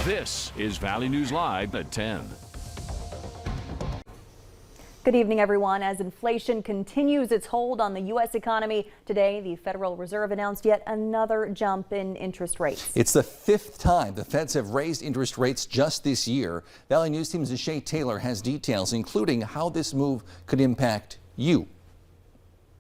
This is Valley News Live at 10. Good evening, everyone. As inflation continues its hold on the U.S. economy, today the Federal Reserve announced yet another jump in interest rates. It's the fifth time the feds have raised interest rates just this year. Valley News Team's Shay Taylor has details, including how this move could impact you.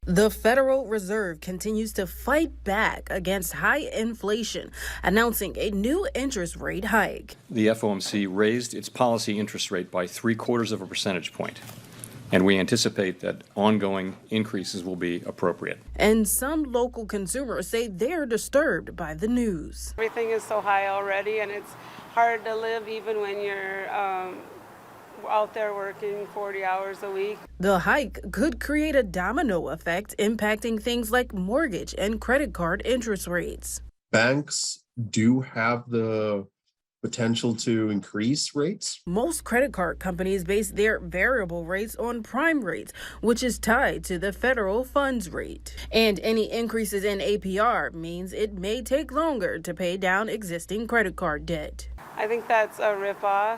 The Federal Reserve continues to fight back against high inflation, announcing a new interest rate hike. The FOMC raised its policy interest rate by 0.75 of a percentage point. And we anticipate that ongoing increases will be appropriate. And some local consumers say they're disturbed by the news. Everything is so high already, and it's hard to live even when you're out there working 40 hours a week. The hike could create a domino effect, impacting things like mortgage and credit card interest rates. Banks do have the potential to increase rates. Most credit card companies base their variable rates on prime rates, which is tied to the federal funds rate. And any increases in APR means it may take longer to pay down existing credit card debt. I think that's a ripoff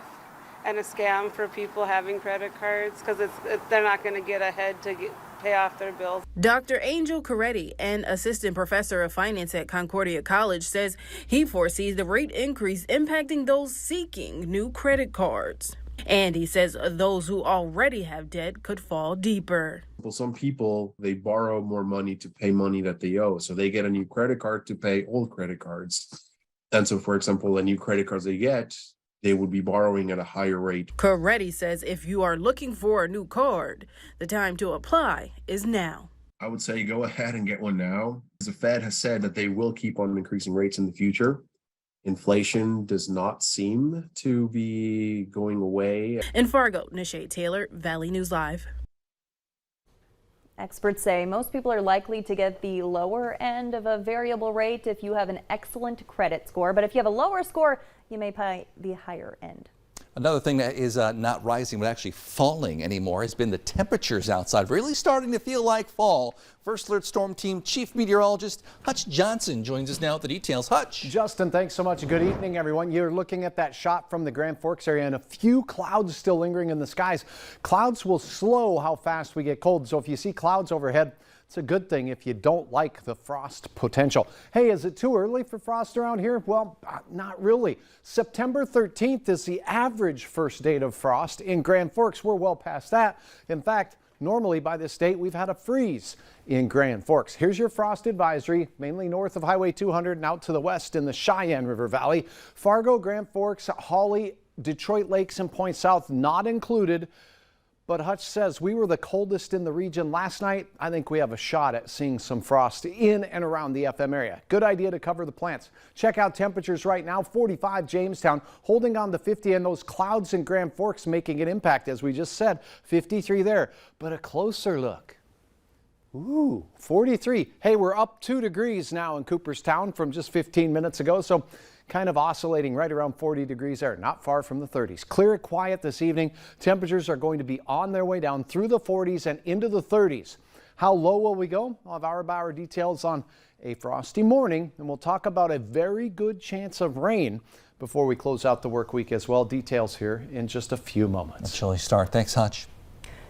and a scam for people having credit cards because they're not going to get ahead to pay off their bills. Dr. Angel Coretti, an assistant professor of finance at Concordia College, says he foresees the rate increase impacting those seeking new credit cards. And he says those who already have debt could fall deeper. Well, some people, they borrow more money to pay money that they owe. So they get a new credit card to pay old credit cards. And so, for example, the new credit cards they get, they would be borrowing at a higher rate. Coretti says if you are looking for a new card, the time to apply is now. I would say go ahead and get one now. The Fed has said that they will keep on increasing rates in the future. Inflation does not seem to be going away. In Fargo, Nishay Taylor, Valley News Live. Experts say most people are likely to get the lower end of a variable rate if you have an excellent credit score. But if you have a lower score, you may pay the higher end. Another thing that is not rising but actually falling anymore has been the temperatures outside, really starting to feel like fall. First Alert Storm Team Chief Meteorologist Hutch Johnson joins us now with the details. Hutch. Justin, thanks so much. Good evening, everyone. You're looking at that shot from the Grand Forks area and a few clouds still lingering in the skies. Clouds will slow how fast we get cold, so if you see clouds overhead, it's a good thing if you don't like the frost potential. Hey, is it too early for frost around here? Well, not really. September 13th is the average first date of frost. In Grand Forks, we're well past that. In fact, normally by this date, we've had a freeze in Grand Forks. Here's your frost advisory, mainly north of Highway 200 and out to the west in the Cheyenne River Valley. Fargo, Grand Forks, Hawley, Detroit Lakes, and Point South not included. But Hutch says we were the coldest in the region last night. I think we have a shot at seeing some frost in and around the FM area. Good idea to cover the plants. Check out temperatures right now. 45 Jamestown, holding on to 50, and those clouds in Grand Forks making an impact, as we just said. 53 there. But a closer look. Ooh, 43. Hey, we're up 2 degrees now in Cooperstown from just 15 minutes ago. So kind of oscillating right around 40 degrees there, not far from the 30s. Clear and quiet this evening. Temperatures are going to be on their way down through the 40s and into the 30s. How low will we go? I'll have hour-by-hour details on a frosty morning, and we'll talk about a very good chance of rain before we close out the work week as well. Details here in just a few moments. A chilly start. Thanks, Hutch.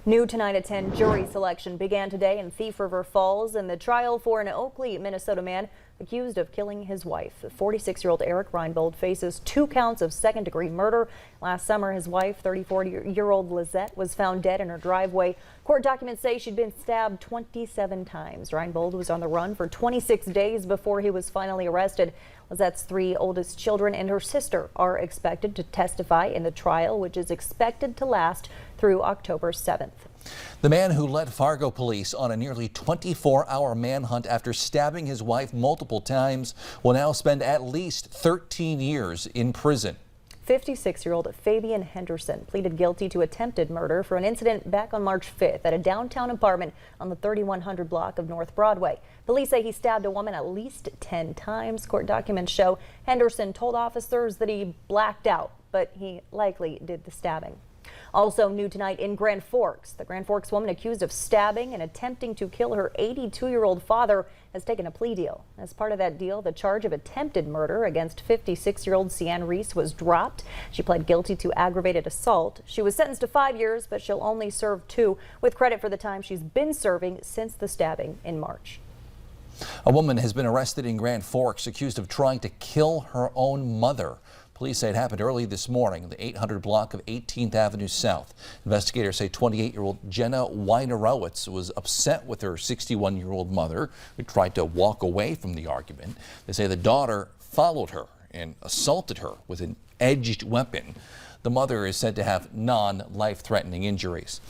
New tonight at 10, jury selection began today in Thief River Falls in the trial for an Oakley, Minnesota man accused of killing his wife. 46-year-old Eric Reinbold faces 2 counts of second-degree murder. Last summer, his wife, 34-year-old Lizette, was found dead in her driveway. Court documents say she'd been stabbed 27 times. Reinbold was on the run for 26 days before he was finally arrested. Lizette's 3 oldest children and her sister are expected to testify in the trial, which is expected to last through October 7th. The man who led Fargo police on a nearly 24-hour manhunt after stabbing his wife multiple times will now spend at least 13 years in prison. 56-year-old Fabian Henderson pleaded guilty to attempted murder for an incident back on March 5th at a downtown apartment on the 3100 block of North Broadway. Police say he stabbed a woman at least 10 times. Court documents show Henderson told officers that he blacked out, but he likely did the stabbing. Also new tonight in Grand Forks. The Grand Forks woman accused of stabbing and attempting to kill her 82-year-old father has taken a plea deal. As part of that deal, the charge of attempted murder against 56-year-old Cian Reese was dropped. She pled guilty to aggravated assault. She was sentenced to 5 years, but she'll only serve 2, with credit for the time she's been serving since the stabbing in March. A woman has been arrested in Grand Forks accused of trying to kill her own mother. Police say it happened early this morning in the 800 block of 18th Avenue South. Investigators say 28-year-old Jenna Weinerowitz was upset with her 61-year-old mother, who tried to walk away from the argument. They say the daughter followed her and assaulted her with an edged weapon. The mother is said to have non-life-threatening injuries.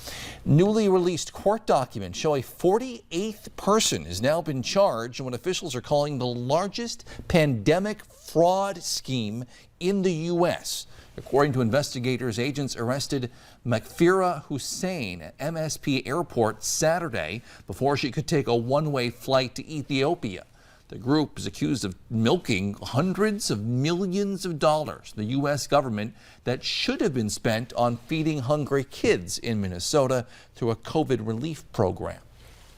Newly released court documents show a 48th person has now been charged in what officials are calling the largest pandemic fraud scheme in the U.S. According to investigators, agents arrested Makfira Hussein at MSP Airport Saturday before she could take a one-way flight to Ethiopia. The group is accused of milking hundreds of millions of dollars, the U.S. government, that should have been spent on feeding hungry kids in Minnesota through a COVID relief program.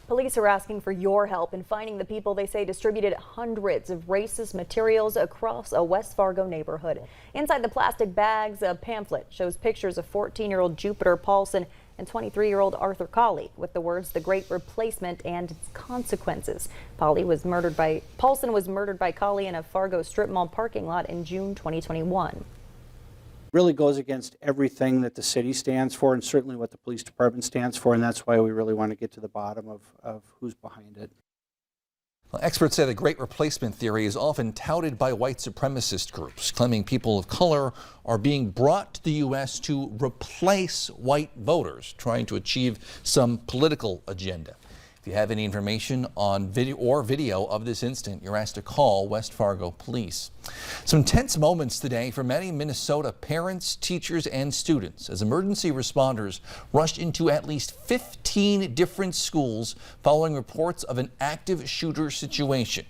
Police are asking for your help in finding the people they say distributed hundreds of racist materials across a West Fargo neighborhood. Inside the plastic bags, a pamphlet shows pictures of 14-year-old Jupiter Paulson and 23-year-old Arthur Colley with the words "the great replacement" and its consequences. Paulson was murdered by Colley in a Fargo strip mall parking lot in June 2021. Really goes against everything that the city stands for and certainly what the police department stands for, and that's why we really want to get to the bottom of who's behind it. Well, experts say the great replacement theory is often touted by white supremacist groups, claiming people of color are being brought to the U.S. to replace white voters, trying to achieve some political agenda. If you have any information on video of this incident, you're asked to call West Fargo Police. Some tense moments today for many Minnesota parents, teachers, and students as emergency responders rushed into at least 15 different schools following reports of an active shooter situation.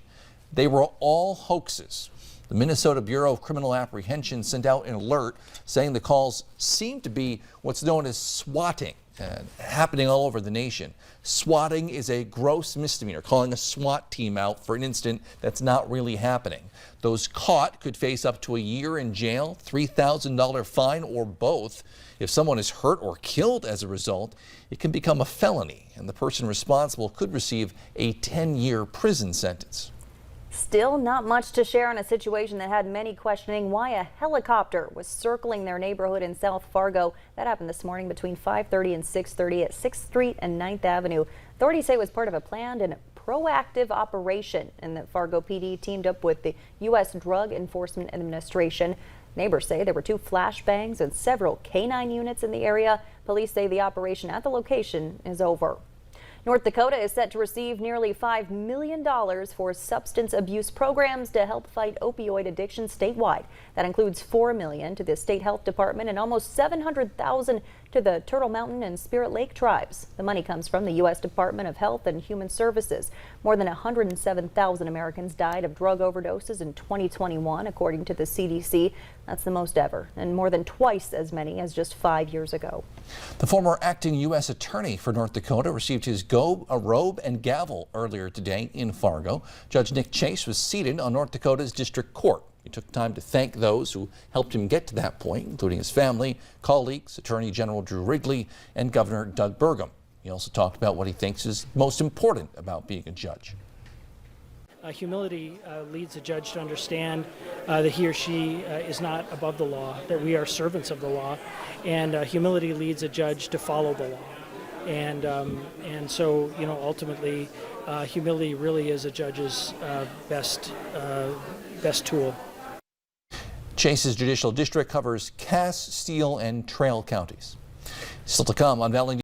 They were all hoaxes. The Minnesota Bureau of Criminal Apprehension sent out an alert saying the calls seemed to be what's known as swatting. Happening all over the nation. Swatting is a gross misdemeanor, calling a SWAT team out for an incident that's not really happening. Those caught could face up to a year in jail, $3,000 fine, or both. If someone is hurt or killed as a result, it can become a felony, and the person responsible could receive a 10-year prison sentence. Still not much to share on a situation that had many questioning why a helicopter was circling their neighborhood in South Fargo. That happened this morning between 5:30 and 6:30 at 6th Street and 9th Avenue. Authorities say it was part of a planned and proactive operation, and that Fargo PD teamed up with the U.S. Drug Enforcement Administration. Neighbors say there were 2 flashbangs and several K-9 units in the area. Police say the operation at the location is over. North Dakota is set to receive nearly $5 million for substance abuse programs to help fight opioid addiction statewide. That includes $4 million to the state health department and almost $700,000 to the Turtle Mountain and Spirit Lake tribes. The money comes from the U.S. Department of Health and Human Services. More than 107,000 Americans died of drug overdoses in 2021, according to the CDC. That's the most ever, and more than twice as many as just 5 years ago. The former acting U.S. attorney for North Dakota received his robe and gavel earlier today in Fargo. Judge Nick Chase was seated on North Dakota's district court. He took time to thank those who helped him get to that point, including his family, colleagues, Attorney General Drew Wrigley, and Governor Doug Burgum. He also talked about what he thinks is most important about being a judge. Humility leads a judge to understand that he or she is not above the law, that we are servants of the law, and humility leads a judge to follow the law. And so, ultimately, humility really is a judge's best tool. Chase's judicial district covers Cass, Steele, and Trail counties. Still to come on Valley